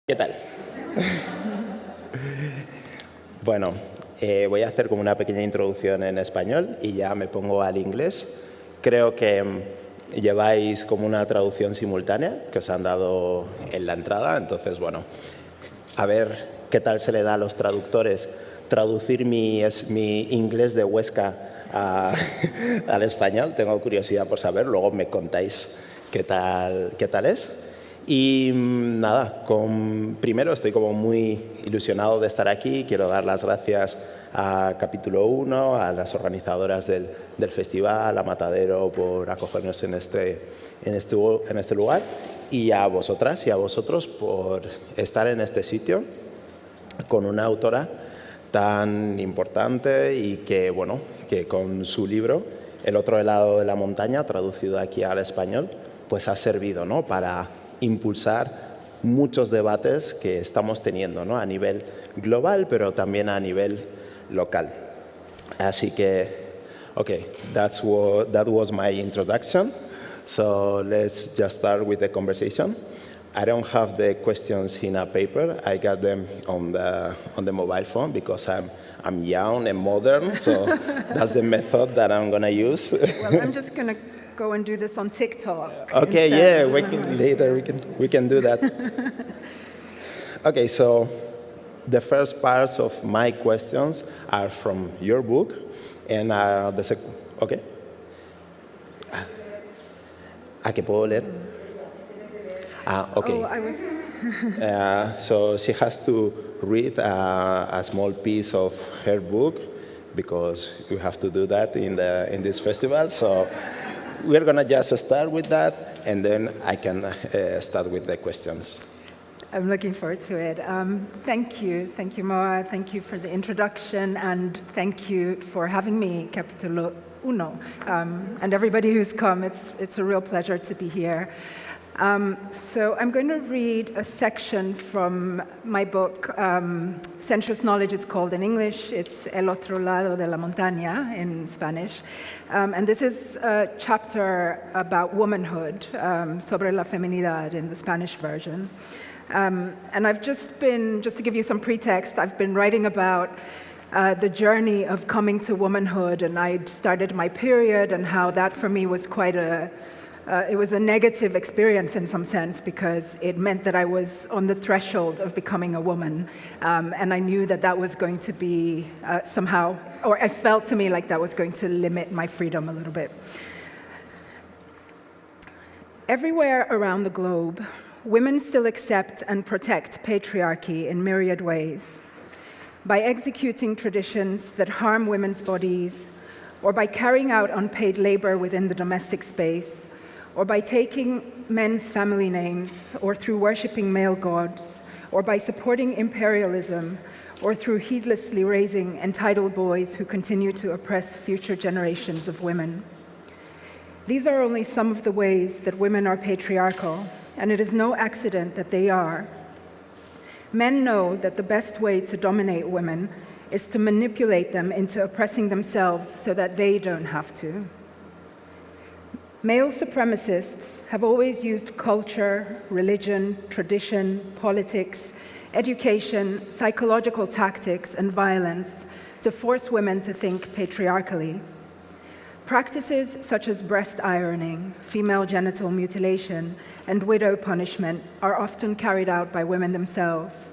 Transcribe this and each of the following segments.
¿Qué tal? Bueno, voy a hacer como una pequeña introducción en español y ya me pongo al inglés. Creo que lleváis como una traducción simultánea que os han dado en la entrada, entonces, bueno, a ver qué tal se le da a los traductores traducir mi inglés de Huesca al español. Tengo curiosidad por saber, luego me contáis qué tal es. Y nada, primero estoy como muy ilusionado de estar aquí. Quiero dar las gracias a Capítulo 1, a las organizadoras del festival, a Matadero por acogernos en este lugar, y a vosotras y a vosotros por estar en este sitio con una autora tan importante y que, bueno, que con su libro El otro lado de la montaña, traducido aquí al español, pues ha servido, ¿no?, para impulsar muchos debates que estamos teniendo, ¿no?, a nivel global, pero también a nivel local. Así que, okay, that was my introduction. So let's just start with the conversation. I don't have the questions in a paper. I got them on the mobile phone because I'm young and modern. So that's the method that I'm going to use. Well, I'm just going to go and do this on TikTok. Okay, instead. yeah, we can do that. Okay, so the first parts of my questions are from your book, and okay. ¿A qué puedo leer? Okay. Oh, I was... So she has to read a small piece of her book because you have to do that in this festival. So we're going to just start with that, and then I can start with the questions. I'm looking forward to it. Thank you, Moha. Thank you for the introduction, and thank you for having me, Capítulo 1, and everybody who's come. It's a real pleasure to be here. So I'm going to read a section from my book. Sensuous Knowledge is called in English. It's El otro lado de la montaña in Spanish. And this is a chapter about womanhood, sobre la feminidad in the Spanish version. And I've just to give you some pretext, I've been writing about the journey of coming to womanhood, and I'd started my period and how that for me was it was a negative experience in some sense because it meant that I was on the threshold of becoming a woman, and I knew that was going to be somehow, or it felt to me like that was going to limit my freedom a little bit. Everywhere around the globe, women still accept and protect patriarchy in myriad ways, by executing traditions that harm women's bodies, or by carrying out unpaid labor within the domestic space, or by taking men's family names, or through worshipping male gods, or by supporting imperialism, or through heedlessly raising entitled boys who continue to oppress future generations of women. These are only some of the ways that women are patriarchal, and it is no accident that they are. Men know that the best way to dominate women is to manipulate them into oppressing themselves so that they don't have to. Male supremacists have always used culture, religion, tradition, politics, education, psychological tactics, and violence to force women to think patriarchally. Practices such as breast ironing, female genital mutilation, and widow punishment are often carried out by women themselves.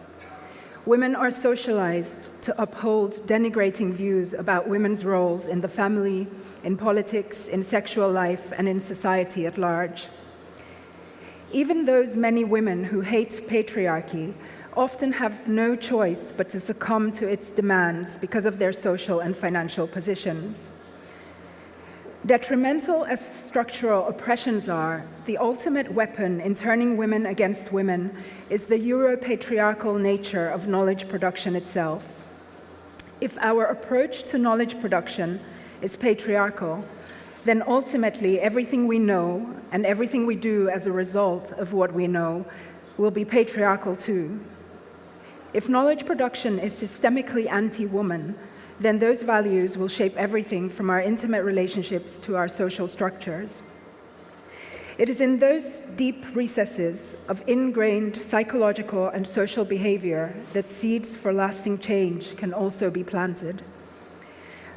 Women are socialized to uphold denigrating views about women's roles in the family, in politics, in sexual life, and in society at large. Even those many women who hate patriarchy often have no choice but to succumb to its demands because of their social and financial positions. Detrimental as structural oppressions are, the ultimate weapon in turning women against women is the europatriarchal nature of knowledge production itself. If our approach to knowledge production is patriarchal, then ultimately everything we know and everything we do as a result of what we know will be patriarchal too. If knowledge production is systemically anti-woman, then those values will shape everything from our intimate relationships to our social structures. It is in those deep recesses of ingrained psychological and social behavior that seeds for lasting change can also be planted.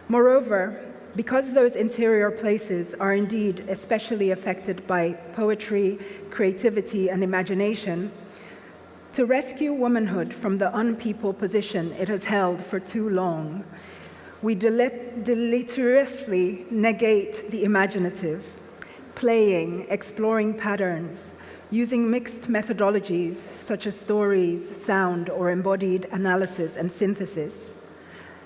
Moreover, because those interior places are indeed especially affected by poetry, creativity, and imagination, to rescue womanhood from the unpeople position it has held for too long, we deleteriously negate the imaginative, playing, exploring patterns, using mixed methodologies such as stories, sound, or embodied analysis and synthesis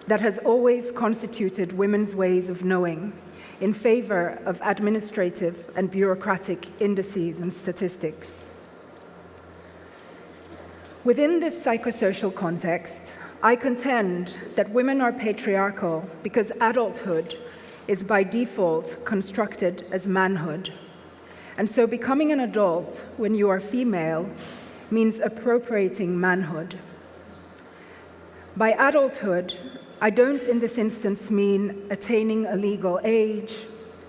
that has always constituted women's ways of knowing in favor of administrative and bureaucratic indices and statistics. Within this psychosocial context, I contend that women are patriarchal because adulthood is by default constructed as manhood. And so becoming an adult when you are female means appropriating manhood. By adulthood, I don't in this instance mean attaining a legal age,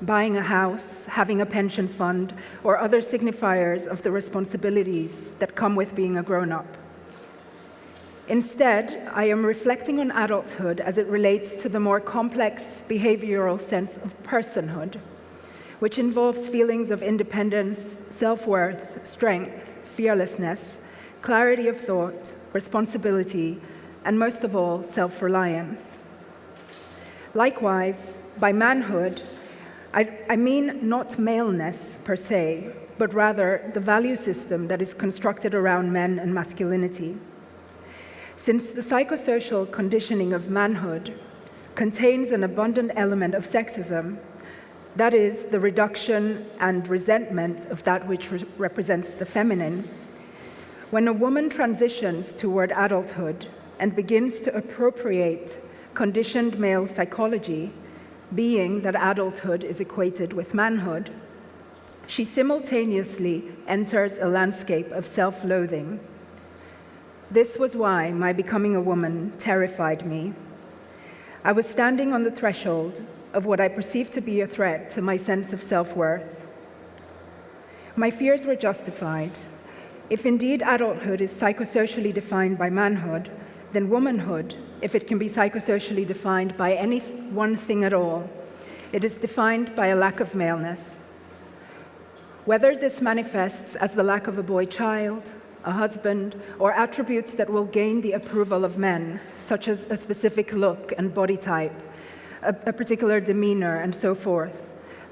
buying a house, having a pension fund, or other signifiers of the responsibilities that come with being a grown-up. Instead, I am reflecting on adulthood as it relates to the more complex behavioral sense of personhood, which involves feelings of independence, self-worth, strength, fearlessness, clarity of thought, responsibility, and most of all, self-reliance. Likewise, by manhood, I mean not maleness per se, but rather the value system that is constructed around men and masculinity. Since the psychosocial conditioning of manhood contains an abundant element of sexism, that is, the reduction and resentment of that which represents the feminine, when a woman transitions toward adulthood and begins to appropriate conditioned male psychology, being that adulthood is equated with manhood, she simultaneously enters a landscape of self-loathing. This was why my becoming a woman terrified me. I was standing on the threshold of what I perceived to be a threat to my sense of self-worth. My fears were justified. If indeed adulthood is psychosocially defined by manhood, then womanhood, if it can be psychosocially defined by any one thing at all, it is defined by a lack of maleness. Whether this manifests as the lack of a boy child, a husband, or attributes that will gain the approval of men, such as a specific look and body type, a particular demeanor, and so forth,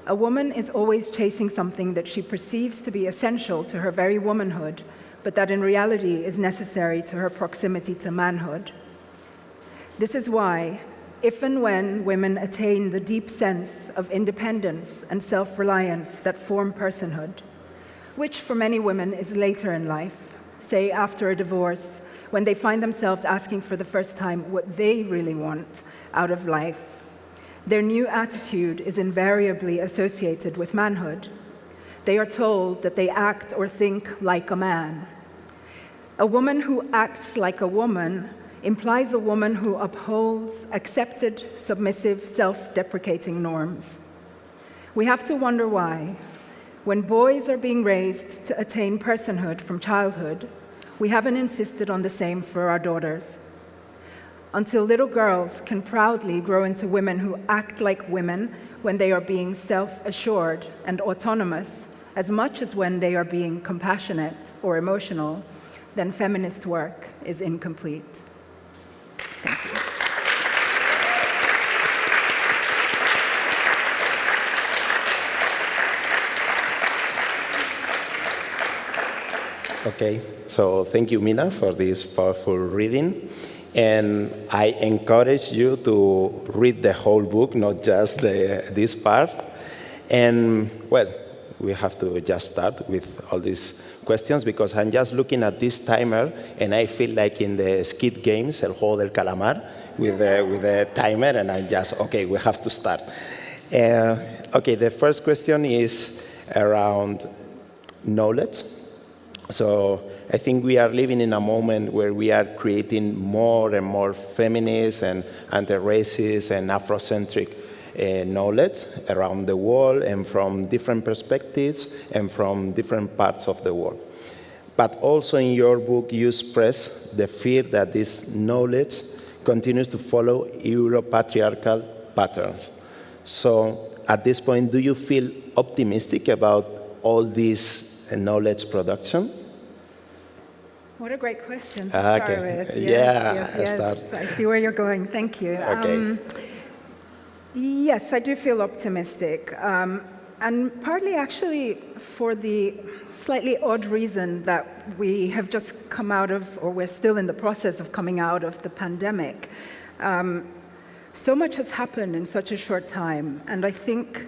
a woman is always chasing something that she perceives to be essential to her very womanhood, but that in reality is necessary to her proximity to manhood. This is why, if and when women attain the deep sense of independence and self-reliance that form personhood, which for many women is later in life, say after a divorce, when they find themselves asking for the first time what they really want out of life, their new attitude is invariably associated with manhood. They are told that they act or think like a man. A woman who acts like a woman implies a woman who upholds accepted, submissive, self-deprecating norms. We have to wonder why, when boys are being raised to attain personhood from childhood, we haven't insisted on the same for our daughters. Until little girls can proudly grow into women who act like women when they are being self-assured and autonomous, as much as when they are being compassionate or emotional, then feminist work is incomplete. Thank you. Okay, so thank you, Minna, for this powerful reading. And I encourage you to read the whole book, not just this part. And, well, we have to just start with all these questions because I'm just looking at this timer and I feel like in the skit games, El Juego del Calamar, with the timer, and I just, okay, we have to start. Okay, the first question is around knowledge. So I think we are living in a moment where we are creating more and more feminist and anti-racist and Afrocentric knowledge around the world and from different perspectives and from different parts of the world. But also in your book, you express the fear that this knowledge continues to follow europatriarcal patterns. So at this point, do you feel optimistic about all this knowledge production? What a great question to start with. Yes. I see where you're going. Thank you. Okay. Yes, I do feel optimistic. And partly actually for the slightly odd reason that we have just come out of, or we're still in the process of coming out of the pandemic. So much has happened in such a short time, and I think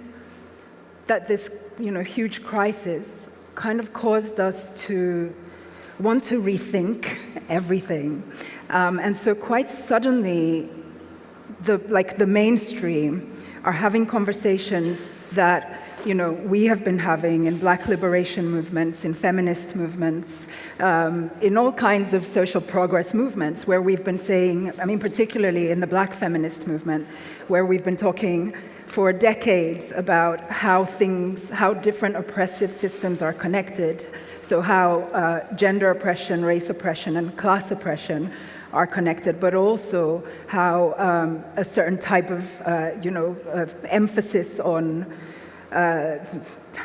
that this, huge crisis kind of caused us to want to rethink everything. And so quite suddenly, the mainstream are having conversations that we have been having in Black liberation movements, in feminist movements, in all kinds of social progress movements where we've been saying, particularly in the Black feminist movement, where we've been talking for decades about how different oppressive systems are connected. So how gender oppression, race oppression, and class oppression are connected, but also how a certain type of emphasis on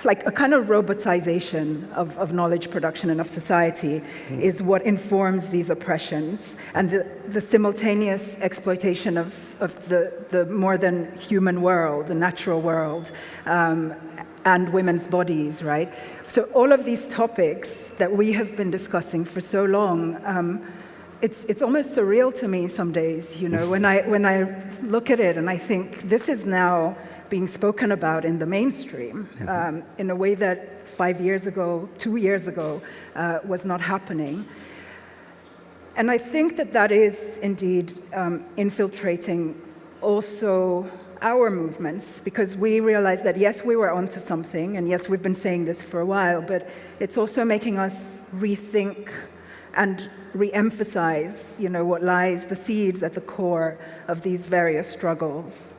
like a kind of robotization of knowledge production and of society is what informs these oppressions, and the simultaneous exploitation of the more than human world, the natural world, and women's bodies, right? So all of these topics that we have been discussing for so long, it's almost surreal to me some days, when I look at it and I think this is now being spoken about in the mainstream in a way that 5 years ago, 2 years ago, was not happening. And I think that is indeed infiltrating also our movements, because we realize that yes, we were onto something, and yes, we've been saying this for a while, but it's also making us rethink and re-emphasize, what lies, the seeds at the core of these various struggles.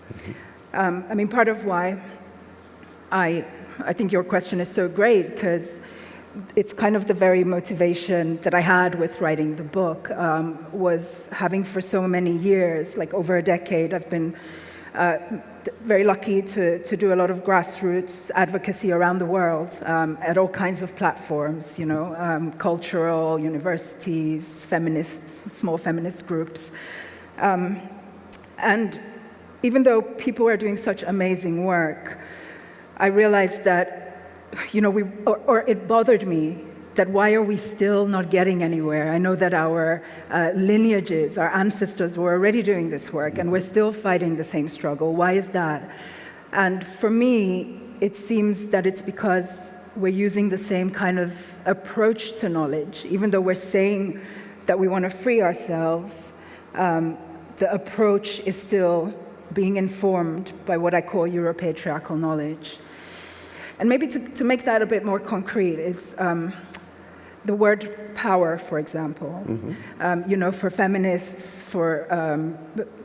Part of why I think your question is so great, because it's kind of the very motivation that I had with writing the book, was having for so many years, like over a decade, I've been very lucky to do a lot of grassroots advocacy around the world at all kinds of platforms, cultural, universities, small feminist groups. And even though people are doing such amazing work, I realized that, it bothered me that why are we still not getting anywhere? I know that our lineages, our ancestors were already doing this work, and we're still fighting the same struggle. Why is that? And for me, it seems that it's because we're using the same kind of approach to knowledge. Even though we're saying that we want to free ourselves, the approach is still being informed by what I call europatriarchal knowledge. And maybe to make that a bit more concrete is the word power, for example. For feminists, for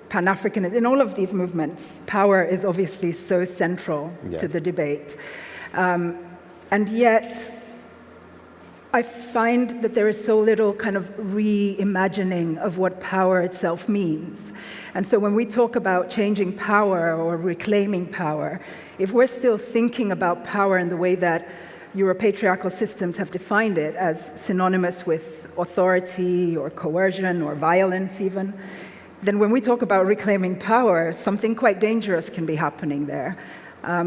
Pan-Africanists, in all of these movements, power is obviously so central to the debate. And yet, I find that there is so little kind of reimagining of what power itself means. And so when we talk about changing power or reclaiming power, if we're still thinking about power in the way that Europatriarchal systems have defined it as synonymous with authority or coercion or violence even, then when we talk about reclaiming power, something quite dangerous can be happening there.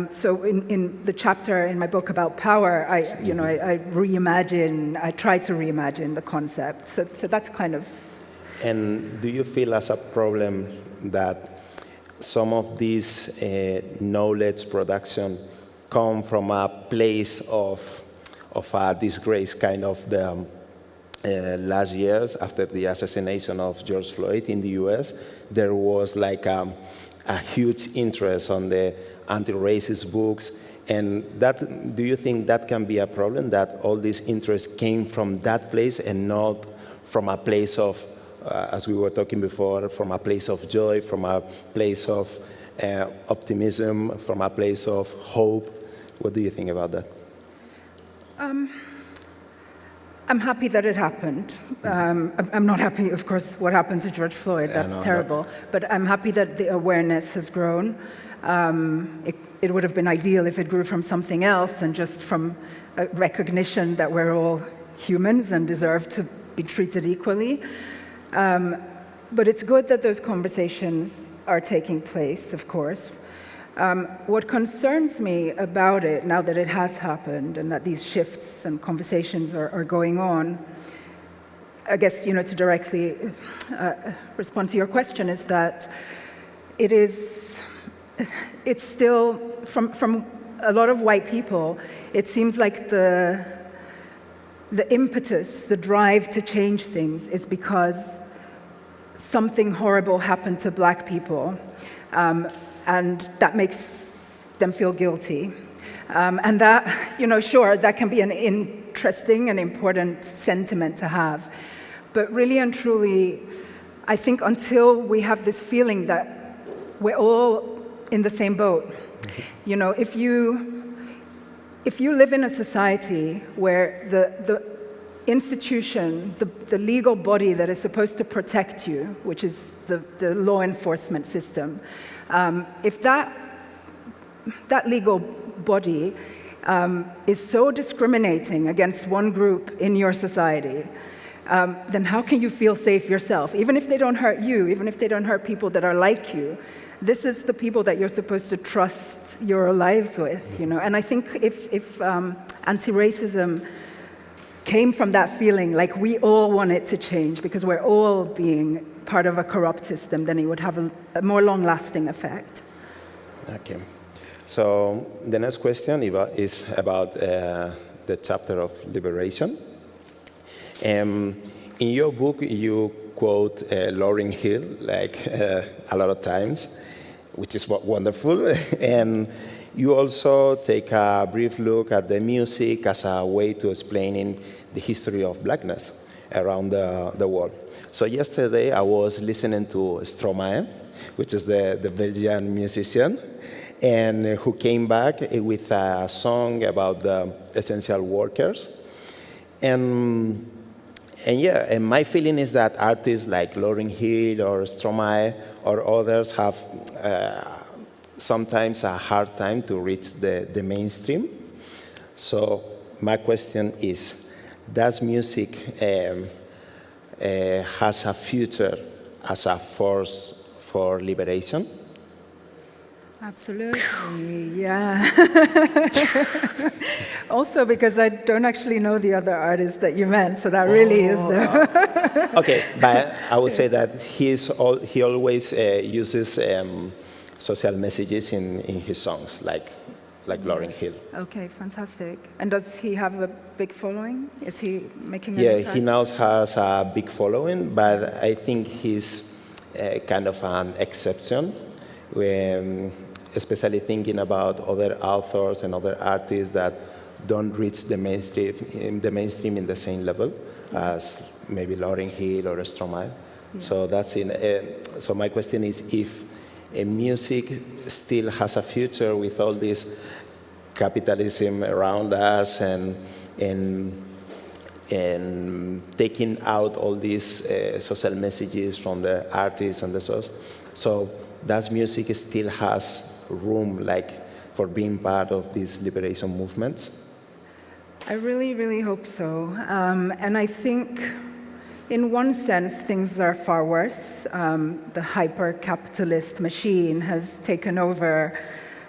So in the chapter in my book about power, I try to reimagine the concept. So that's kind of. And do you feel as a problem that some of this knowledge production come from a place of a disgrace, kind of the last years after the assassination of George Floyd in the US? There was like a huge interest on the anti-racist books, and that, do you think that can be a problem, that all this interest came from that place and not from a place of, as we were talking before, from a place of joy, from a place of optimism, from a place of hope. What do you think about that? I'm happy that it happened. I'm not happy, of course, what happened to George Floyd. That's terrible. But I'm happy that the awareness has grown. It would have been ideal if it grew from something else and just from a recognition that we're all humans and deserve to be treated equally. But it's good that those conversations are taking place, of course. What concerns me about it, now that it has happened and that these shifts and conversations are going on, I guess, to directly respond to your question, is that it's still, from a lot of white people, it seems like the impetus, the drive to change things is because something horrible happened to black people. And that makes them feel guilty. And that, sure, that can be an interesting and important sentiment to have. But really and truly, I think until we have this feeling that we're all in the same boat, if you live in a society where the institution, the legal body that is supposed to protect you, which is the law enforcement system, if that legal body is so discriminating against one group in your society, then how can you feel safe yourself? Even if they don't hurt you, even if they don't hurt people that are like you, this is the people that you're supposed to trust your lives with, And I think if anti-racism came from that feeling, like we all want it to change because we're all being part of a corrupt system, then it would have a more long-lasting effect. Okay. So the next question is about the chapter of liberation. In your book, you quote Lauryn Hill a lot of times, which is wonderful. And you also take a brief look at the music as a way to explaining the history of blackness around the world. So yesterday I was listening to Stromae, which is the Belgian musician, and who came back with a song about the essential workers. And my feeling is that artists like Lauryn Hill or Stromae or others have sometimes a hard time to reach the mainstream. So my question is, does music has a future as a force for liberation? Absolutely, yeah. Also because I don't actually know the other artist that you meant, so that really is... Okay, but I would say that he always uses social messages in his songs, like Lauryn Hill. Okay, fantastic. And does he have a big following? Is he making an impact? He now has a big following, but I think he's kind of an exception, especially thinking about other authors and other artists that don't reach the mainstream in the same level as maybe Lauryn Hill or Stromae. Yeah. So that's so my question is if music still has a future with all this capitalism around us and taking out all these social messages from the artists and the source. So does music still has room for being part of these liberation movements? I really, really hope so. And I think in one sense, things are far worse. The hyper-capitalist machine has taken over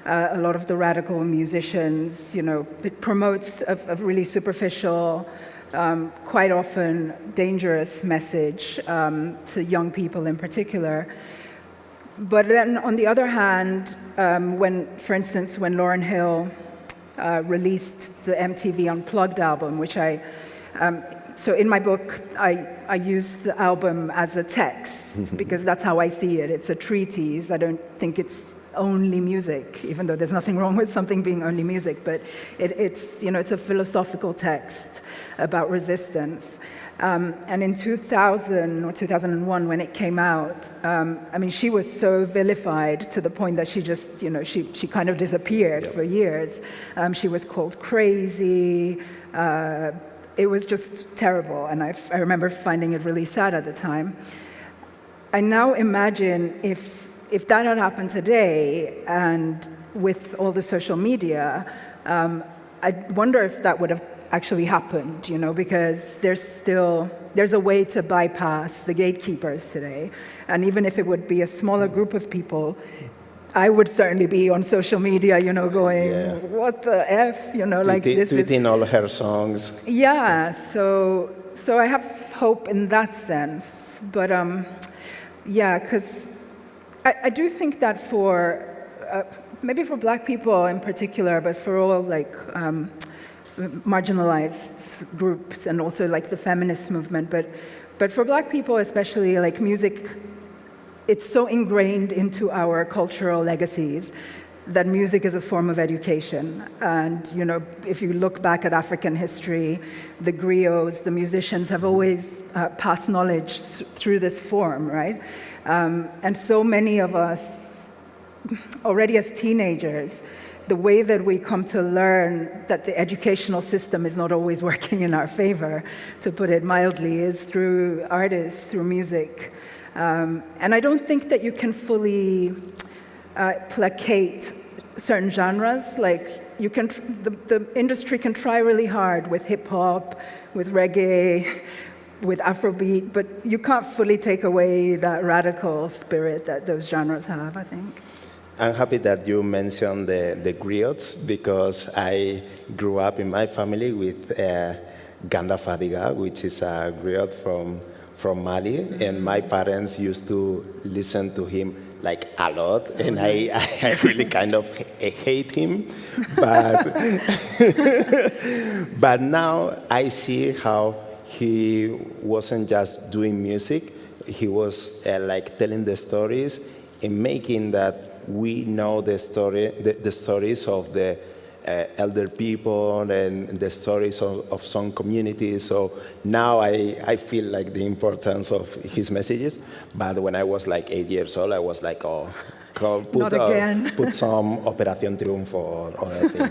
a lot of the radical musicians. It promotes a really superficial, quite often dangerous message to young people in particular. But then on the other hand, for instance, when Lauryn Hill released the MTV Unplugged album, which so in my book, I use the album as a text because that's how I see it. It's a treatise. I don't think it's only music, even though there's nothing wrong with something being only music, but it's a philosophical text about resistance. And in 2000 or 2001, when it came out, I mean, she was so vilified to the point that she just, she kind of disappeared for years. She was called crazy. It was just terrible, and I remember finding it really sad at the time. I now imagine if that had happened today, and with all the social media, I wonder if that would have actually happened, because there's a way to bypass the gatekeepers today. And even if it would be a smaller group of people, I would certainly be on social media, going, what the F, like this is... Tweeting all her songs. Yeah, so I have hope in that sense. But because I do think that for, maybe for Black people in particular, but for all marginalized groups and also the feminist movement, but for Black people especially, music, it's so ingrained into our cultural legacies that music is a form of education. And if you look back at African history, the griots, the musicians have always passed knowledge through this form, right? And so many of us, already as teenagers, the way that we come to learn that the educational system is not always working in our favor, to put it mildly, is through artists, through music. And I don't think that you can fully placate certain genres. You can, the industry can try really hard with hip hop, with reggae, with Afrobeat, but you can't fully take away that radical spirit that those genres have, I think. I'm happy that you mentioned the griots, because I grew up in my family with Ganda Fadiga, which is a griot from Mali, and my parents used to listen to him a lot, and I really kind of hate him, but now I see how he wasn't just doing music, he was telling the stories and making that we know the stories of the elder people and the stories of some communities. So now I feel the importance of his messages. But when I was 8 years old, I was oh, put some Operación Triunfo or other thing.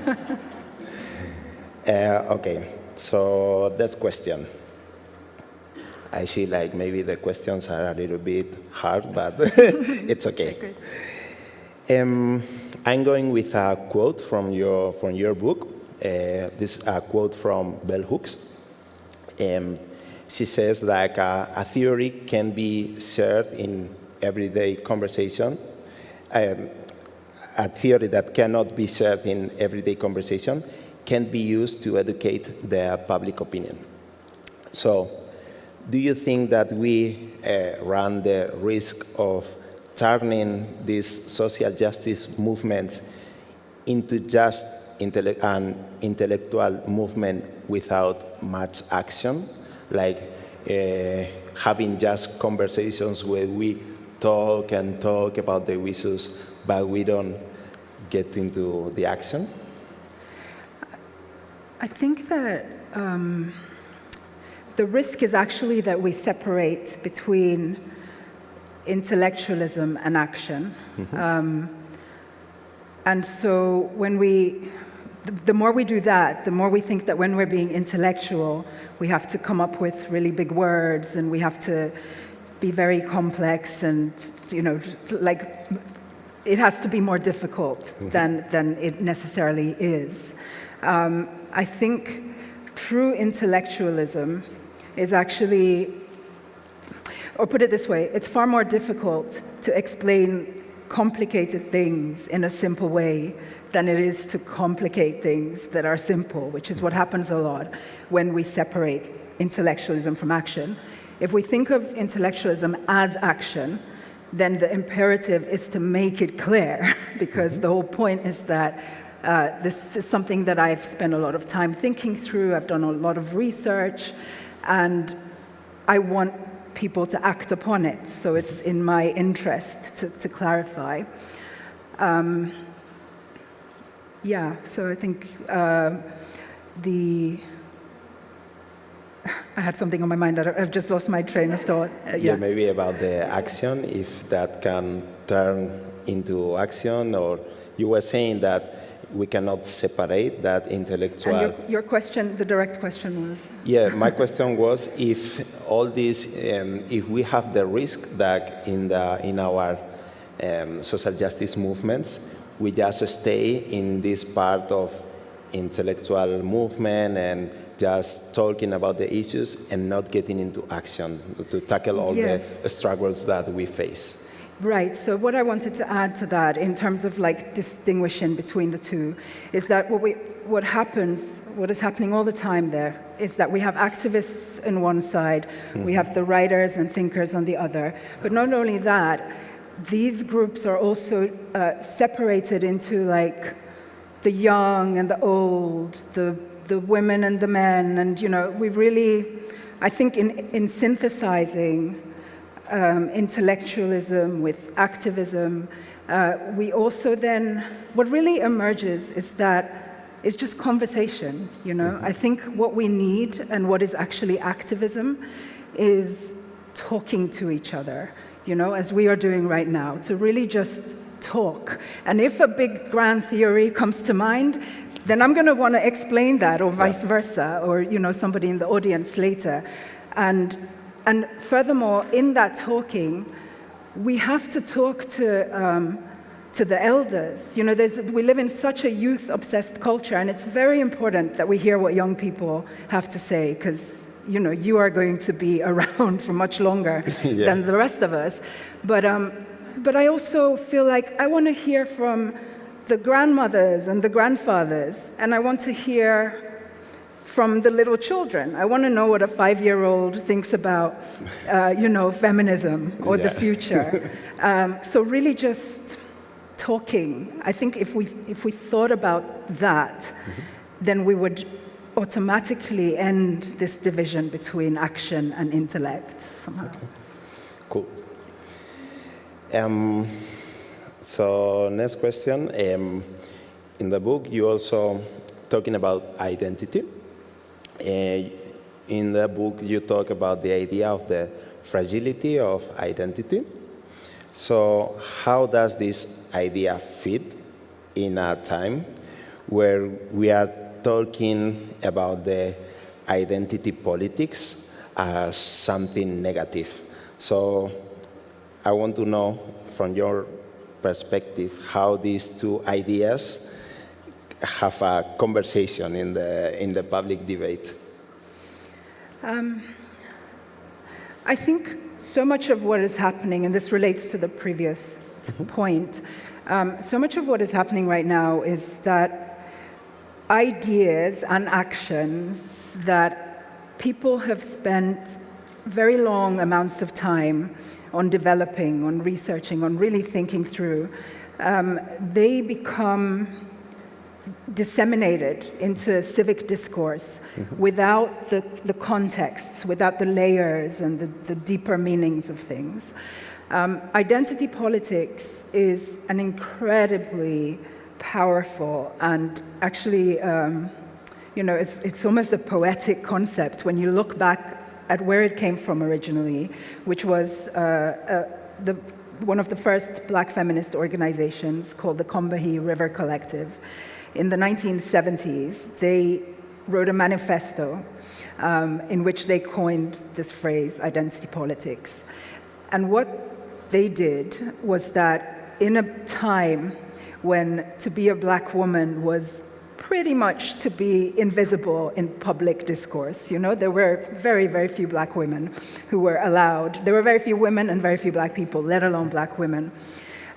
Okay, so that's question. I see maybe the questions are a little bit hard, but it's okay. I'm going with a quote from your book. This is a quote from Bell Hooks. She says that a theory can be shared in everyday conversation. A theory that cannot be shared in everyday conversation can be used to educate the public opinion. So, do you think that we run the risk of turning these social justice movements into just an intellectual movement without much action, having just conversations where we talk about the issues, but we don't get into the action? I think that the risk is actually that we separate between intellectualism and action. Mm-hmm. And so the more we do that, the more we think that when we're being intellectual, we have to come up with really big words and we have to be very complex and, it has to be more difficult than it necessarily is. I think true intellectualism is actually, or put it this way, it's far more difficult to explain complicated things in a simple way than it is to complicate things that are simple, which is what happens a lot when we separate intellectualism from action. If we think of intellectualism as action, then the imperative is to make it clear, because the whole point is that this is something that I've spent a lot of time thinking through. I've done a lot of research, and I want people to act upon it. So it's in my interest to clarify. So I think I had something on my mind that I've just lost my train of thought. Yeah, maybe about the action, if that can turn into action, or you were saying that we cannot separate that intellectual... And your question, the direct question was? Yeah, my question was if all this, if we have the risk that in our social justice movements, we just stay in this part of intellectual movement and just talking about the issues and not getting into action to tackle all the struggles that we face. Right, so what I wanted to add to that in terms of like distinguishing between the two is that what is happening all the time there is that we have activists on one side, we have the writers and thinkers on the other, but not only that, these groups are also separated into like the young and the old, the women and the men, and we really, I think in synthesizing intellectualism with activism, we also then, what really emerges is that it's just conversation, I think what we need and what is actually activism is talking to each other, as we are doing right now, to really just talk. And if a big grand theory comes to mind, then I'm going to want to explain that, or vice versa, or somebody in the audience later. And furthermore, in that talking, we have to talk to the elders. We live in such a youth-obsessed culture, and it's very important that we hear what young people have to say, because you are going to be around for much longer than the rest of us. But I also feel like I want to hear from the grandmothers and the grandfathers, and I want to hear from the little children. I want to know what a 5-year-old thinks about, feminism or the future. So really just talking. I think if we thought about that, then we would automatically end this division between action and intellect somehow. Okay. Cool. So next question. In the book, you also talking about identity. In the book, you talk about the idea of the fragility of identity. So how does this idea fit in a time where we are talking about the identity politics as something negative? So I want to know from your perspective how these two ideas have a conversation in the public debate. I think so much of what is happening, and this relates to the previous point, so much of what is happening right now is that ideas and actions that people have spent very long amounts of time on developing, on researching, on really thinking through, they become disseminated into civic discourse without the contexts, without the layers and the deeper meanings of things. Identity politics is an incredibly powerful and actually, it's almost a poetic concept when you look back at where it came from originally, which was one of the first black feminist organizations called the Combahee River Collective. In the 1970s, they wrote a manifesto in which they coined this phrase, identity politics. And what they did was that in a time when to be a black woman was pretty much to be invisible in public discourse. There were very, very few black women who were allowed. There were very few women and very few black people, let alone black women.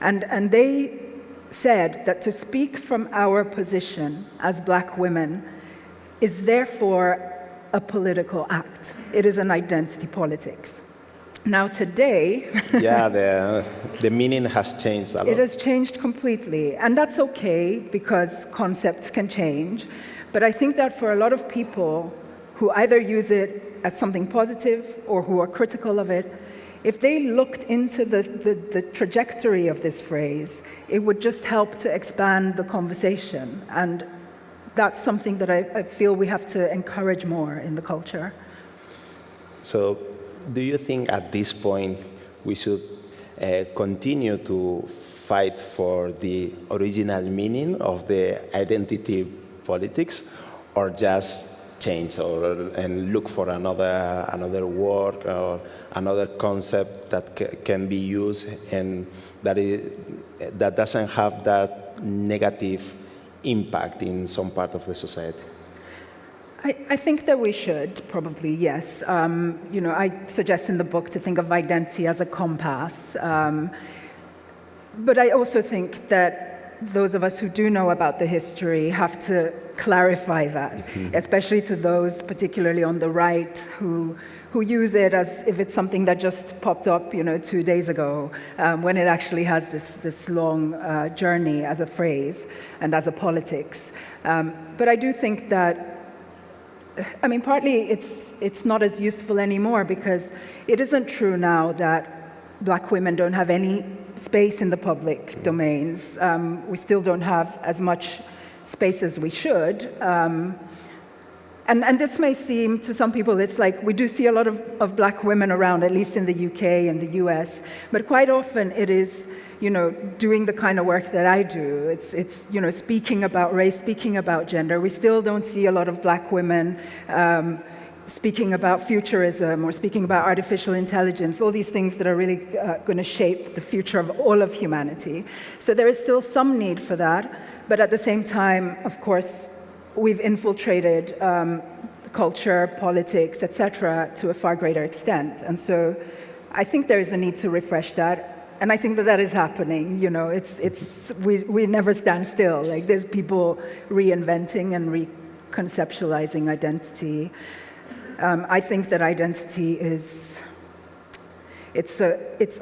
And they said that to speak from our position as black women is therefore a political act. It is an identity politics. Now today... the meaning has changed a lot. It has changed completely, and that's okay because concepts can change. But I think that for a lot of people who either use it as something positive or who are critical of it, if they looked into the trajectory of this phrase, it would just help to expand the conversation. And that's something that I feel we have to encourage more in the culture. So do you think at this point we should continue to fight for the original meaning of the identity politics, or just change and look for another word or another concept that can be used and that doesn't have that negative impact in some part of the society? I think that we should, probably, yes. I suggest in the book to think of identity as a compass. But I also think that those of us who do know about the history have to clarify that, especially to those, particularly on the right, who use it as if it's something that just popped up, 2 days ago, when it actually has this long journey as a phrase and as a politics. But I do think that, partly it's not as useful anymore because it isn't true now that black women don't have any space in the public domains. We still don't have as much space as we should. And this may seem, to some people, it's like we do see a lot of black women around, at least in the UK and the US, but quite often it is, doing the kind of work that I do. It's speaking about race, speaking about gender. We still don't see a lot of black women speaking about futurism or speaking about artificial intelligence, all these things that are really going to shape the future of all of humanity. So there is still some need for that, but at the same time, of course, we've infiltrated culture, politics, etc., to a far greater extent. And so I think there is a need to refresh that. And I think that is happening. We never stand still. Like, there's people reinventing and reconceptualizing identity. I think that identity it's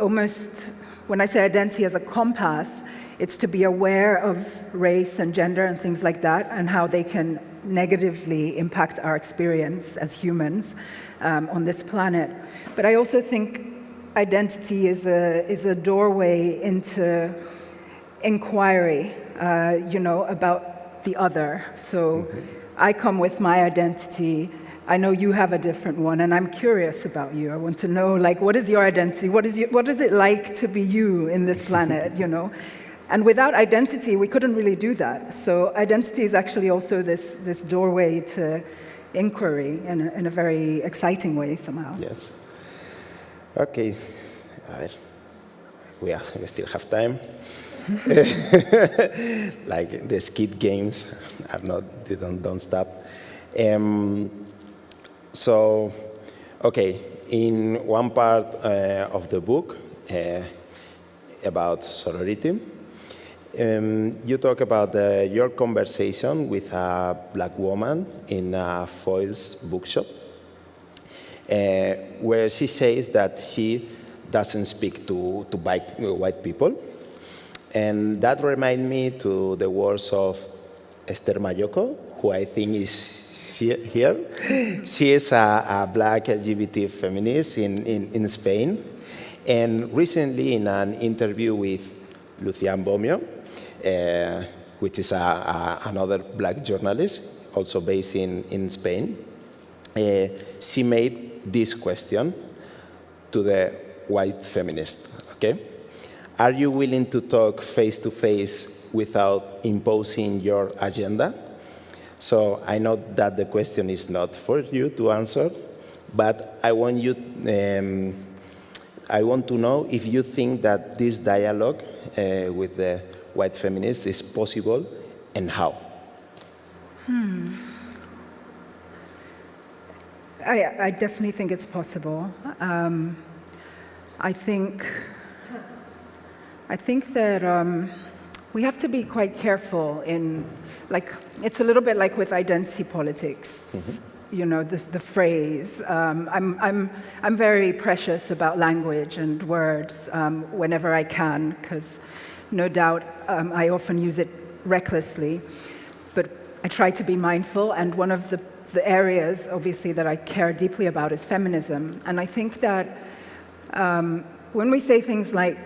almost, when I say identity as a compass, it's to be aware of race and gender and things like that and how they can negatively impact our experience as humans on this planet. But I also think identity is a doorway into inquiry, about the other. So I come with my identity. I know you have a different one, and I'm curious about you. I want to know, what is your identity? What is it like to be you in this planet, And without identity, we couldn't really do that. So identity is actually also this doorway to inquiry in a very exciting way somehow. Yes. Okay. We still have time. Like the skid games they don't stop. So, okay, in one part of the book about sorority, you talk about your conversation with a black woman in a Foyle's bookshop, where she says that she doesn't speak to white people. And that reminds me to the words of Esther Mayoko, who I think is here. She is a black LGBT feminist in Spain. And recently in an interview with Lucian Bomio, which is another black journalist, also based in Spain, she made this question to the white feminist, okay? Are you willing to talk face-to-face without imposing your agenda? So I know that the question is not for you to answer, but I want to know if you think that this dialogue with the white feminists is possible, and how. I definitely think it's possible. I think that we have to be quite careful in, it's a little bit like with identity politics. The phrase. I'm very precious about language and words whenever I can, because no doubt I often use it recklessly, but I try to be mindful, and one of the areas, obviously, that I care deeply about is feminism. And I think that when we say things like,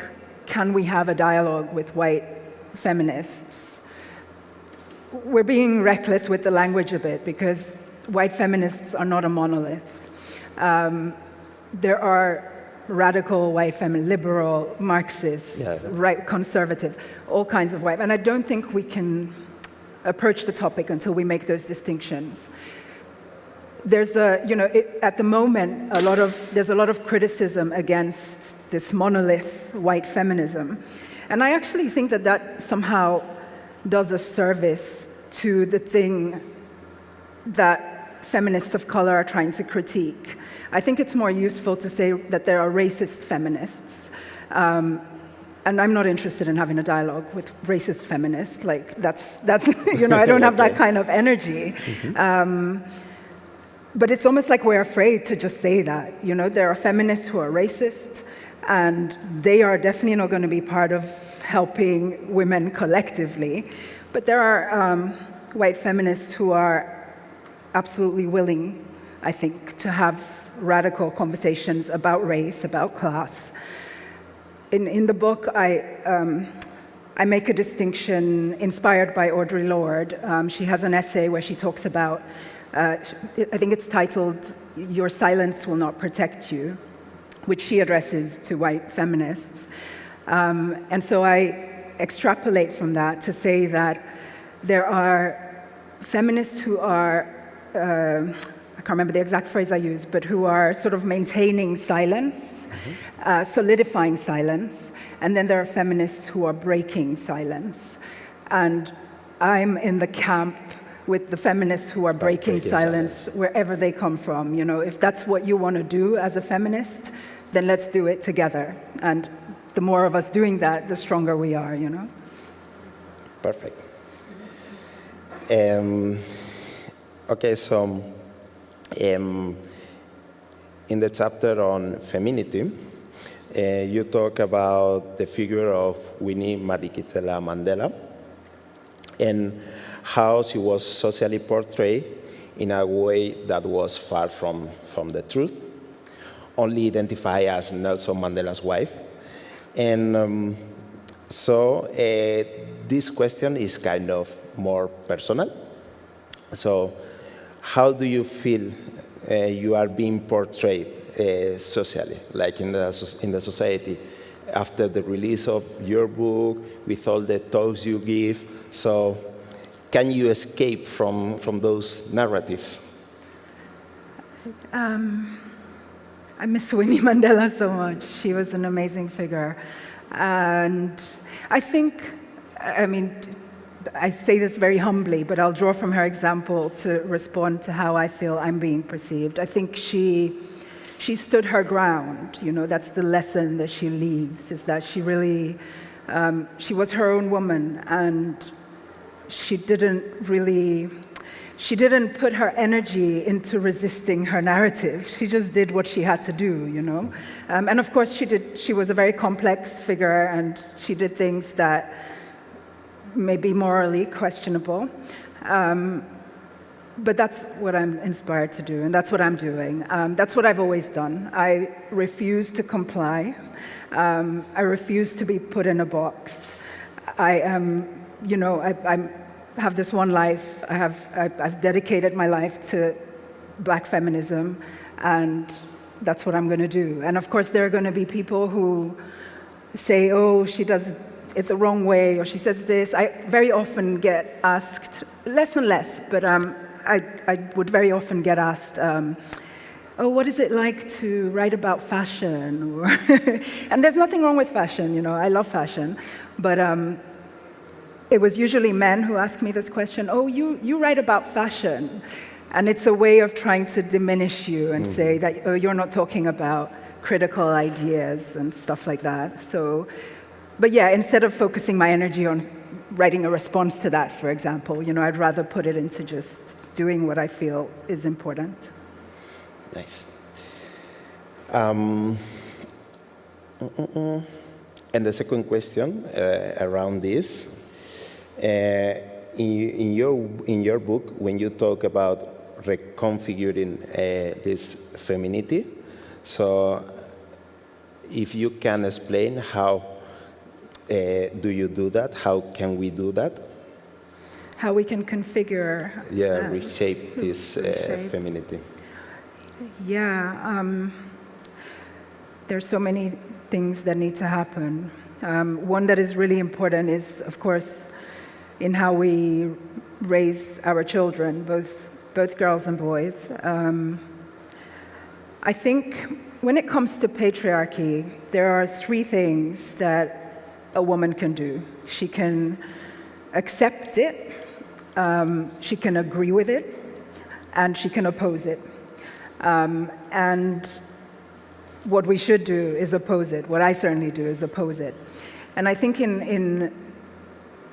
can we have a dialogue with white feminists, we're being reckless with the language a bit, because white feminists are not a monolith. There are radical white feminists, liberal, Marxists, right, conservative, all kinds of white. And I don't think we can approach the topic until we make those distinctions. There's at the moment, there's a lot of criticism against this monolith white feminism. And I actually think that somehow does a service to the thing that feminists of color are trying to critique. I think it's more useful to say that there are racist feminists. And I'm not interested in having a dialogue with racist feminists. Like, that's I don't have that kind of energy. But it's almost like we're afraid to just say that. There are feminists who are racist, and they are definitely not going to be part of helping women collectively. But there are white feminists who are absolutely willing, I think, to have radical conversations about race, about class. In the book, I make a distinction inspired by Audre Lorde. She has an essay where she talks about, I think it's titled, "Your Silence Will Not Protect You," which she addresses to white feminists. And so I extrapolate from that to say that there are feminists who are, I can't remember the exact phrase I used, but who are sort of maintaining silence, solidifying silence, and then there are feminists who are breaking silence. And I'm in the camp with the feminists who are breaking silence wherever they come from. If that's what you want to do as a feminist, then let's do it together. And the more of us doing that, the stronger we are, Perfect. Okay, so in the chapter on femininity, you talk about the figure of Winnie Madikizela Mandela and how she was socially portrayed in a way that was far from the truth, only identified as Nelson Mandela's wife. And so this question is kind of more personal. So how do you feel you are being portrayed socially, like in the society, after the release of your book, with all the talks you give? So can you escape from those narratives? I miss Winnie Mandela so much. She was an amazing figure. And I think, I say this very humbly, but I'll draw from her example to respond to how I feel I'm being perceived. I think she stood her ground. That's the lesson that she leaves, is that she really, she was her own woman, and she didn't put her energy into resisting her narrative. She just did what she had to do, And of course she was a very complex figure, and she did things that may be morally questionable. But that's what I'm inspired to do, and that's what I'm doing. That's what I've always done. I refuse to comply. I refuse to be put in a box. I have this one life. I've dedicated my life to Black feminism, and that's what I'm going to do. And of course, there are going to be people who say, "Oh, she does it the wrong way," or "She says this." I very often get asked, less and less, but I would very often get asked, "Oh, what is it like to write about fashion?" And there's nothing wrong with fashion, I love fashion, but it was usually men who asked me this question. "Oh, you write about fashion." And it's a way of trying to diminish you and say that, "Oh, you're not talking about critical ideas," and stuff like that. So, but yeah, instead of focusing my energy on writing a response to that, for example, I'd rather put it into just doing what I feel is important. Nice. And the second question around this, in your book, when you talk about reconfiguring this femininity, so if you can explain how do you do that? How can we do that? How we can configure... reshape this femininity. Yeah, there's so many things that need to happen. One that is really important is, of course, in how we raise our children, both girls and boys. I think when it comes to patriarchy, there are three things that a woman can do. She can accept it, she can agree with it, and she can oppose it. And what we should do is oppose it. What I certainly do is oppose it. And I think in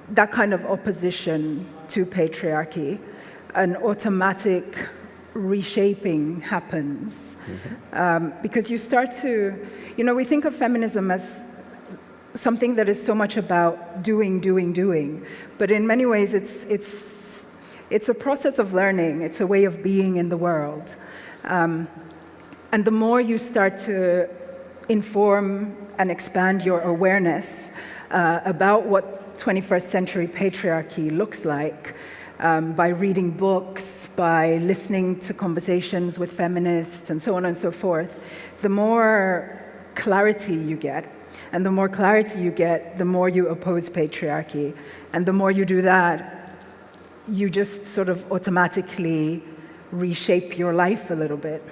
that kind of opposition to patriarchy, an automatic reshaping happens. Because you start to, we think of feminism as something that is so much about doing, but in many ways it's a process of learning, it's a way of being in the world. And the more you start to inform and expand your awareness about what 21st century patriarchy looks like, by reading books, by listening to conversations with feminists, and so on and so forth, the more clarity you get. And the more clarity you get, the more you oppose patriarchy. And the more you do that, you just sort of automatically reshape your life a little bit.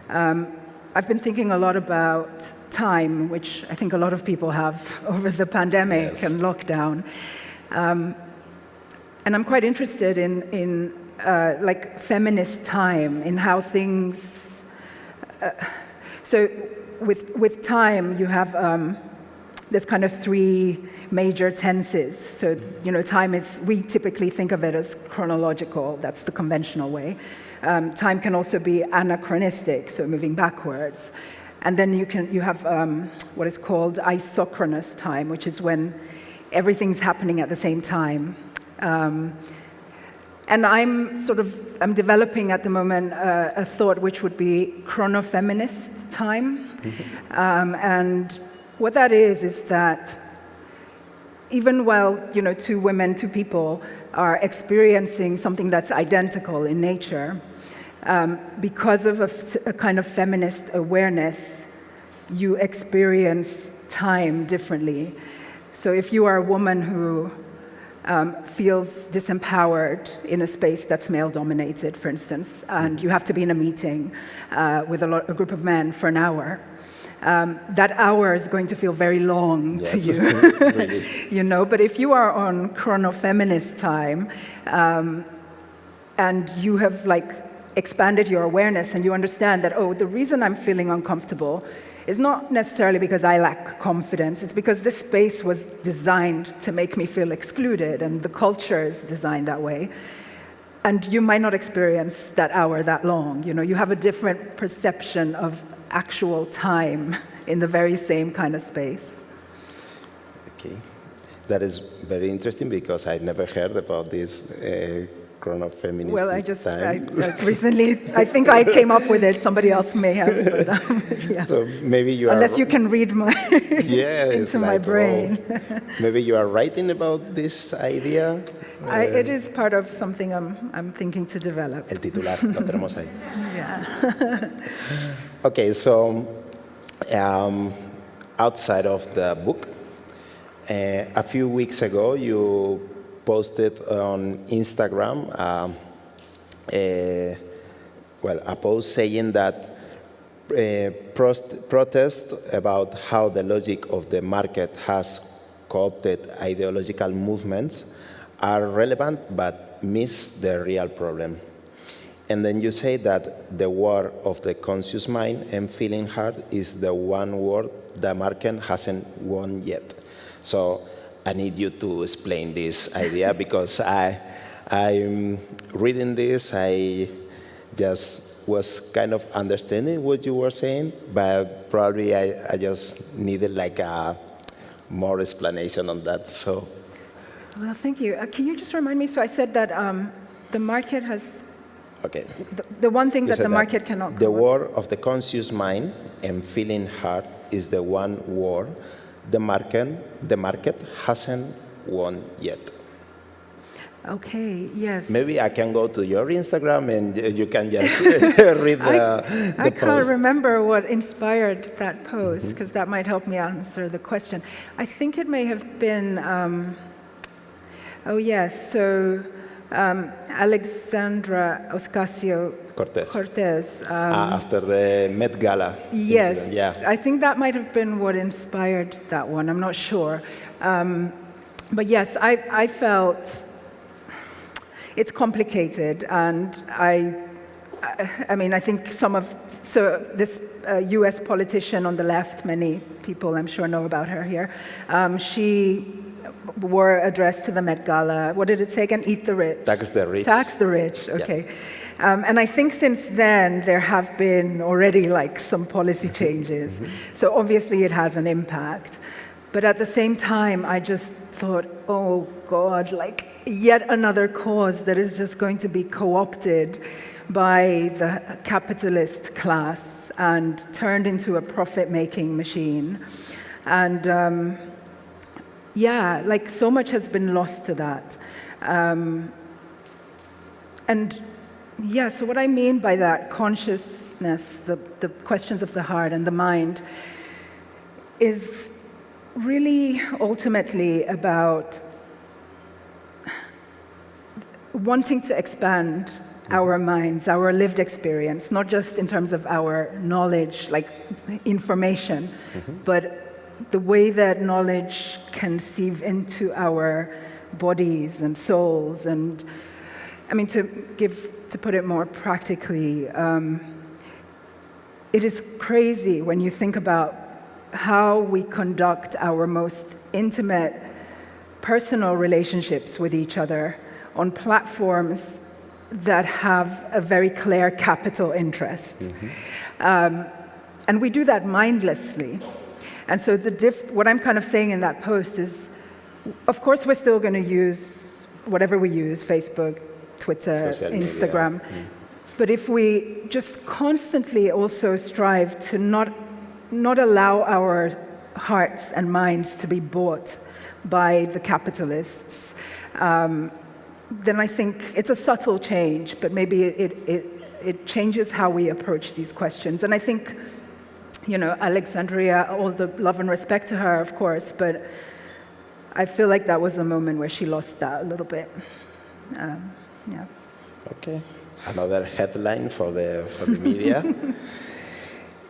I've been thinking a lot about time, which I think a lot of people have over the pandemic and lockdown. And I'm quite interested in like feminist time, in how things. So with time, you have there's kind of three major tenses. So time is, we typically think of it as chronological. That's the conventional way. Time can also be anachronistic, so moving backwards. And then you have what is called isochronous time, which is when everything's happening at the same time. And I'm developing at the moment a thought which would be Chrono-Feminist Time. And what that is that even while, two women, two people are experiencing something that's identical in nature, because of a kind of feminist awareness, you experience time differently. So if you are a woman who feels disempowered in a space that's male-dominated, for instance, and you have to be in a meeting with a group of men for an hour, that hour is going to feel very long to you. Really. But if you are on Chrono-Feminist Time, and you have expanded your awareness and you understand that, the reason I'm feeling uncomfortable is not necessarily because I lack confidence, it's because this space was designed to make me feel excluded, and the culture is designed that way. And you might not experience that hour that long. You have a different perception of actual time in the very same kind of space. Okay. That is very interesting because I've never heard about this Chrono-Feminist Well, time. Recently, I think I came up with it. Somebody else may have, but yeah. So maybe you Unless you can read my into my brain. Maybe you are writing about this idea. It is part of something I'm thinking to develop. El titular, lo tenemos ahí. Yeah. Okay, so outside of the book, a few weeks ago you posted on Instagram a post saying that protest about how the logic of the market has co-opted ideological movements are relevant but miss the real problem. And then you say that the war of the conscious mind and feeling heart is the one war the market hasn't won yet. So I need you to explain this idea because I'm reading this, I just was kind of understanding what you were saying, but probably I just needed a more explanation on that. So. Well, thank you. Can you just remind me? So I said that the market has. Okay. The one thing that the market cannot. The war of the conscious mind and feeling heart is the one war the market hasn't won yet. Okay, yes. Maybe I can go to your Instagram and you can just read the I post. can't remember what inspired that post, because that might help me answer the question. I think it may have been, Alexandra Ocasio-Cortez. After the Met Gala Yes, incident, yeah. I think that might have been what inspired that one. I'm not sure. But yes, I felt it's complicated, and I mean, I think this U.S. politician on the left, many people I'm sure know about her here, she wore a dress to the Met Gala. What did it say again? Eat the rich. Tax the rich. Tax the rich, okay. Yeah. And I think since then, there have been already like some policy changes. So obviously it has an impact. But at the same time, I just thought, oh God, like yet another cause that is just going to be co-opted by the capitalist class and turned into a profit-making machine. And yeah, like so much has been lost to that. And yeah, so what I mean by that consciousness, the questions of the heart and the mind, is really ultimately about wanting to expand our minds, our lived experience, not just in terms of our knowledge, like information, but the way that knowledge can sieve into our bodies and souls. And I mean, to put it more practically, it is crazy when you think about how we conduct our most intimate personal relationships with each other on platforms that have a very clear capital interest. And we do that mindlessly. And so what I'm kind of saying in that post is, of course we're still going to use whatever we use, Facebook, Twitter, Instagram, but if we just constantly also strive to not allow our hearts and minds to be bought by the capitalists, then I think it's a subtle change, but maybe it changes how we approach these questions. And I think, you know, Alexandria, all the love and respect to her, of course, but I feel like that was a moment where she lost that a little bit. Yeah. Okay, another headline for the media.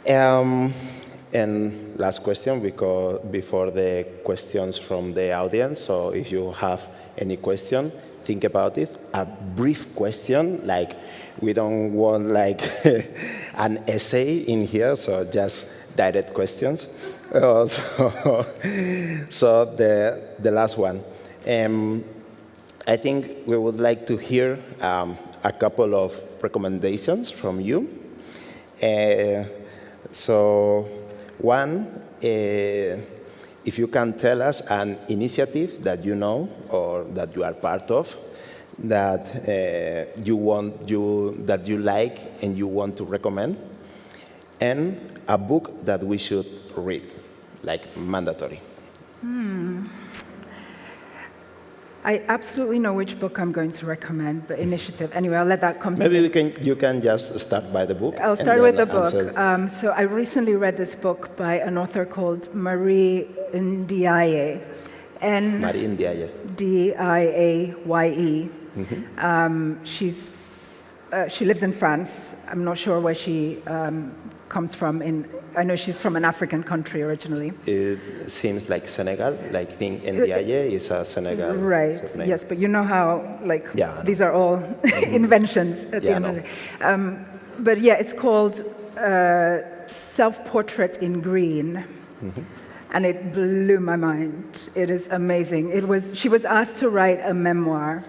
And last question, before the questions from the audience. So if you have any question, think about it. A brief question, like we don't want like an essay in here, so just direct questions. So the last one. I think we would like to hear a couple of recommendations from you. So one, if you can tell us an initiative that you know or that you are part of that you like and you want to recommend, and a book that we should read, like mandatory. I absolutely know which book I'm going to recommend, but initiative. Anyway, I'll let that come to me. Maybe you can just start by the book. I'll start with the book. So I recently read this book by an author called Marie Ndiaye. Marie Ndiaye. Ndiaye. She lives in France. I'm not sure where she comes from. I know she's from an African country originally. It seems like Senegal. Like think Ndiaye is a Senegal. Right. Surname. Yes, but you know how these are all inventions at the end of the day. But yeah, it's called Self-Portrait in Green. And it blew my mind. It is amazing. She was asked to write a memoir,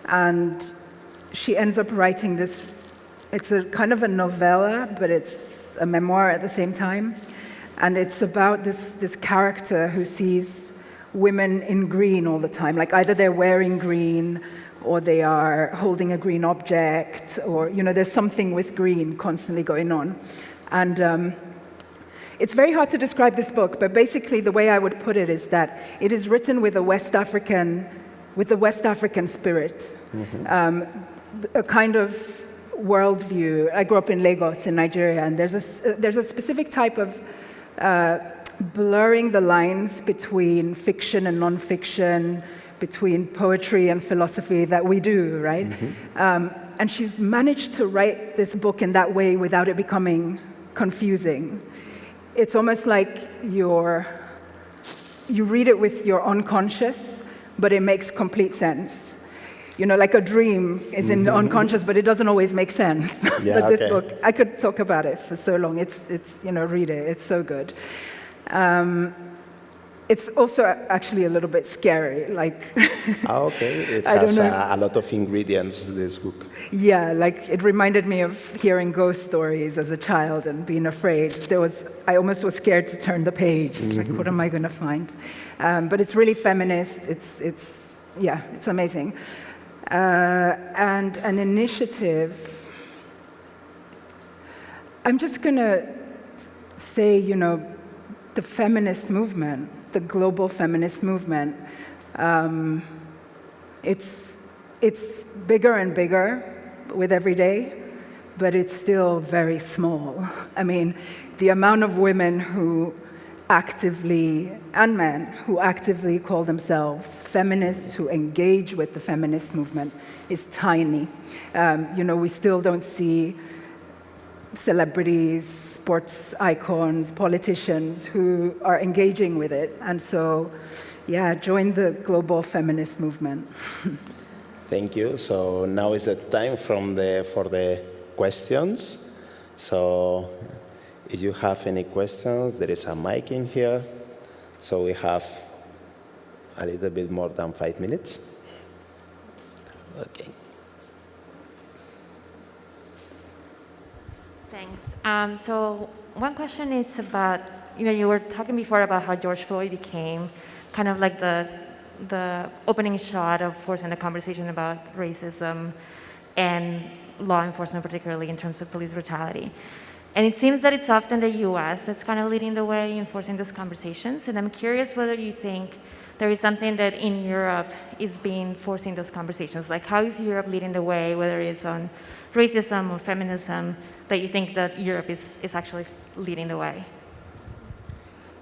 and she ends up writing this. It's a kind of a novella, but it's a memoir at the same time. And it's about this character who sees women in green all the time. Like either they're wearing green or they are holding a green object, or there's something with green constantly going on. And it's very hard to describe this book, but basically the way I would put it is that it is written with a West African with the West African spirit, a kind of worldview. I grew up in Lagos in Nigeria, and there's a specific type of blurring the lines between fiction and non-fiction, between poetry and philosophy that we do, right? And she's managed to write this book in that way without it becoming confusing. It's almost like you read it with your unconscious, but it makes complete sense. You know, like a dream is in the unconscious, but it doesn't always make sense. Yeah, but this okay. book, I could talk about it for so long. It's read it. It's so good. It's also actually a little bit scary. Like, Okay, it I don't has know. a lot of ingredients, this book. Yeah, like it reminded me of hearing ghost stories as a child and being afraid. I almost was scared to turn the page. Like, what am I going to find? But it's really feminist. It's amazing. And an initiative. I'm just going to say, the feminist movement, the global feminist movement. It's bigger and bigger with every day, but it's still very small. I mean, the amount of women who actively, and men who actively call themselves feminists, who engage with the feminist movement, is tiny. We still don't see celebrities, sports icons, politicians who are engaging with it. And so, join the global feminist movement. Thank you. So now is the time for the questions. So if you have any questions, there is a mic in here. So we have a little bit more than 5 minutes. Okay. Thanks. So one question is about, you were talking before about how George Floyd became kind of like the opening shot of forcing the conversation about racism and law enforcement, particularly in terms of police brutality. And it seems that it's often the US that's kind of leading the way in forcing those conversations. And I'm curious whether you think there is something that in Europe is being forcing those conversations. Like, how is Europe leading the way, whether it's on racism or feminism, that you think that Europe is actually leading the way?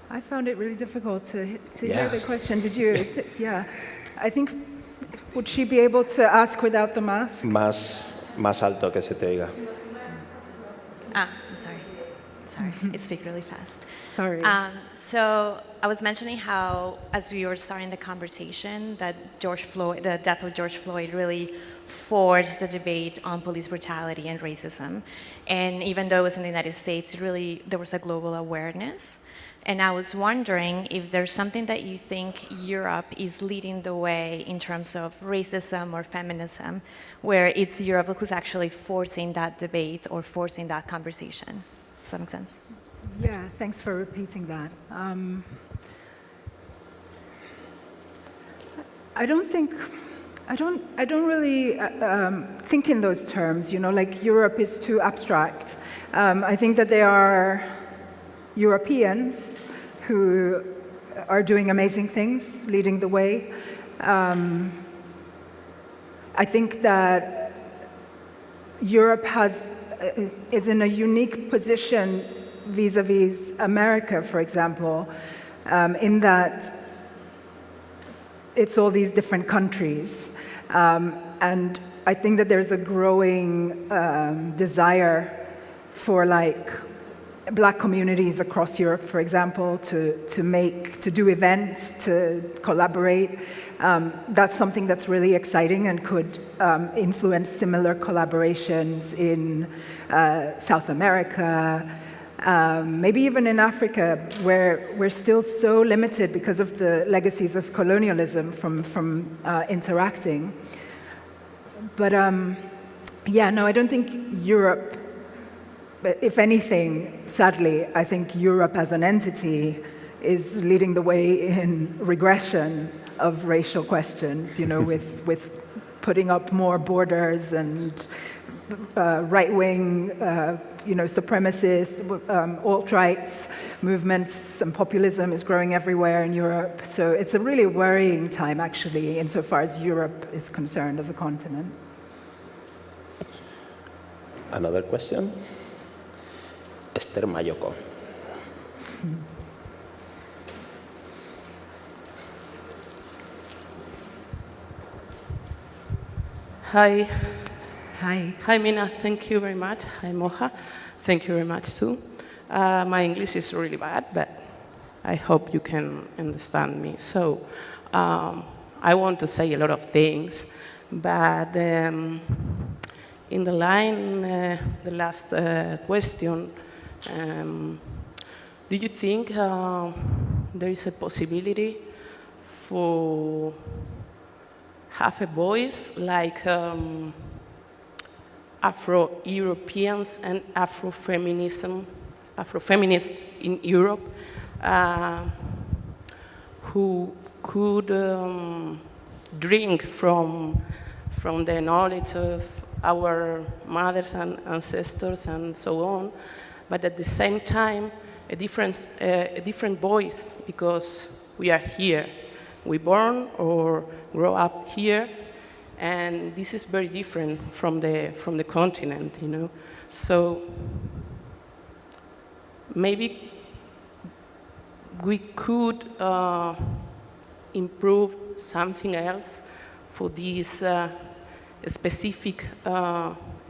I found it really difficult to hear the question. Did you? Yeah. I think, would she be able to ask without the mask? Más alto que se te oiga. I'm sorry. I speak really fast. Sorry. So I was mentioning how, as we were starting the conversation, that the death of George Floyd really forced the debate on police brutality and racism. And even though it was in the United States, there was a global awareness. And I was wondering if there's something that you think Europe is leading the way in terms of racism or feminism, where it's Europe who's actually forcing that debate or forcing that conversation. Does that make sense? Yeah, thanks for repeating that. I don't really think in those terms, like Europe is too abstract. I think that there are Europeans who are doing amazing things, leading the way. I think that Europe is in a unique position vis-a-vis America, for example, in that it's all these different countries. And I think that there's a growing desire for Black communities across Europe, for example, to do events, to collaborate. That's something that's really exciting and could influence similar collaborations in South America, maybe even in Africa, where we're still so limited because of the legacies of colonialism from interacting. But I don't think Europe. But if anything, sadly, I think Europe as an entity is leading the way in regression of racial questions, with putting up more borders and right-wing, supremacists, alt-rights movements, and populism is growing everywhere in Europe. So it's a really worrying time, actually, insofar as Europe is concerned as a continent. Another question? Esther Mayoko. Hi. Hi. Hi, Minna. Thank you very much. Hi, Moha. Thank you very much, too. My English is really bad, but I hope you can understand me. So I want to say a lot of things, but in the line, the last question, do you think there is a possibility for have a voice like Afro-Europeans and Afro-feminists in Europe who could drink from the knowledge of our mothers and ancestors and so on, but at the same time a different voice, because we are here. We born or grow up here, and this is very different from the continent, you know. So maybe we could improve something else for these specific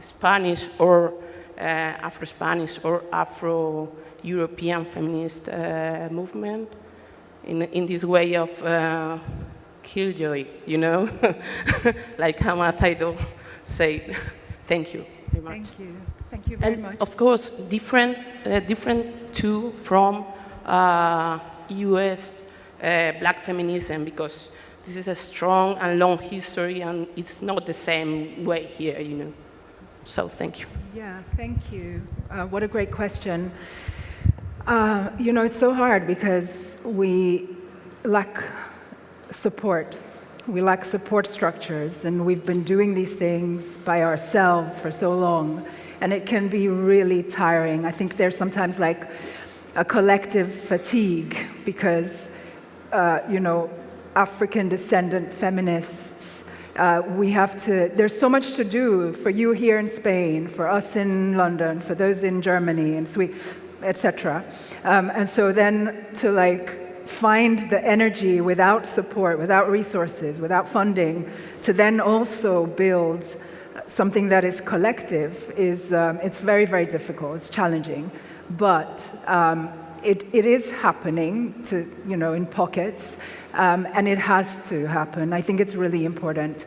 Spanish or Afro-Spanish or Afro-European feminist movement in this way of killjoy, you know, like Hama Taido said. Thank you very much. Thank you. Thank you very and much. Of course, different too from US black feminism, because this is a strong and long history, and it's not the same way here, you know. So thank you. Yeah, thank you. What a great question. You know, it's so hard because we lack support. We lack support structures, and we've been doing these things by ourselves for so long, and it can be really tiring. I think there's sometimes like a collective fatigue because, you know, African descendant feminists, there's so much to do for you here in Spain, for us in London, for those in Germany and Sweden, etc. And so then to like find the energy without support, without resources, without funding, to then also build something that is collective is, it's very, very difficult, it's challenging. But it is happening to, you know, in pockets, and it has to happen. I think it's really important.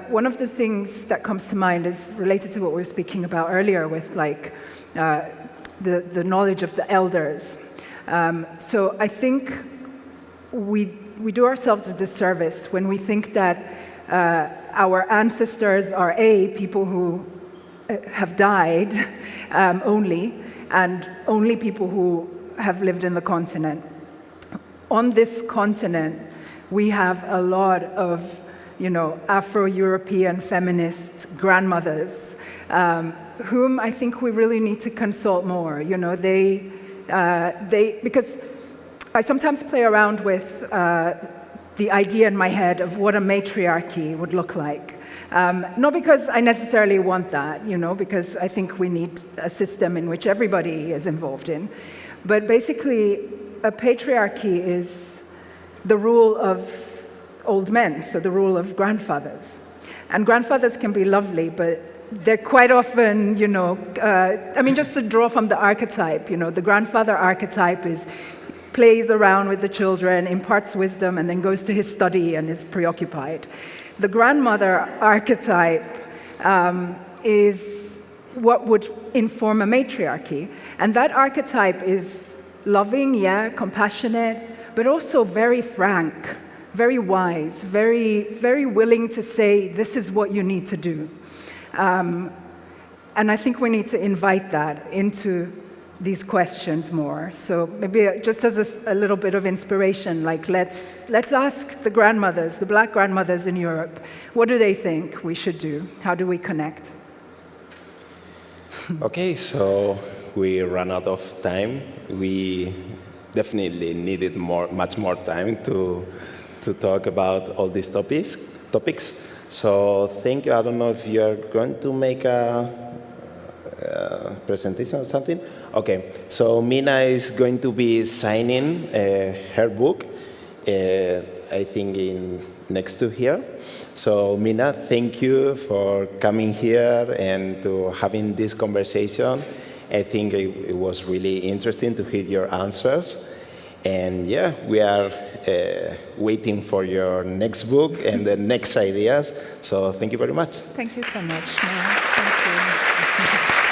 One of the things that comes to mind is related to what we were speaking about earlier with like the knowledge of the elders. So I think we do ourselves a disservice when we think that our ancestors are people who have died only, and only people who have lived in the continent. On this continent, we have a lot of, you know, Afro-European feminist grandmothers, whom I think we really need to consult more. You know, because I sometimes play around with the idea in my head of what a matriarchy would look like. Not because I necessarily want that, you know, because I think we need a system in which everybody is involved in. But basically, a patriarchy is the rule of old men, so the rule of grandfathers. And grandfathers can be lovely, but they're quite often, you know, I mean, just to draw from the archetype, you know, the grandfather archetype plays around with the children, imparts wisdom, and then goes to his study and is preoccupied. The grandmother archetype is what would inform a matriarchy. And that archetype is loving, yeah, compassionate, but also very frank, very wise, very, very willing to say, this is what you need to do. And I think we need to invite that into these questions more. So maybe just as a little bit of inspiration, like let's ask the grandmothers, the black grandmothers in Europe, what do they think we should do? How do we connect? Okay, so we ran out of time. We definitely needed much more time to talk about all these topics. So thank you. I don't know if you're going to make a presentation or something. Okay, so Minna is going to be signing her book, I think next to here. So Minna, thank you for coming here and to having this conversation. I think it was really interesting to hear your answers. And yeah, we are waiting for your next book and the next ideas. So thank you very much. Thank you so much. Thank you.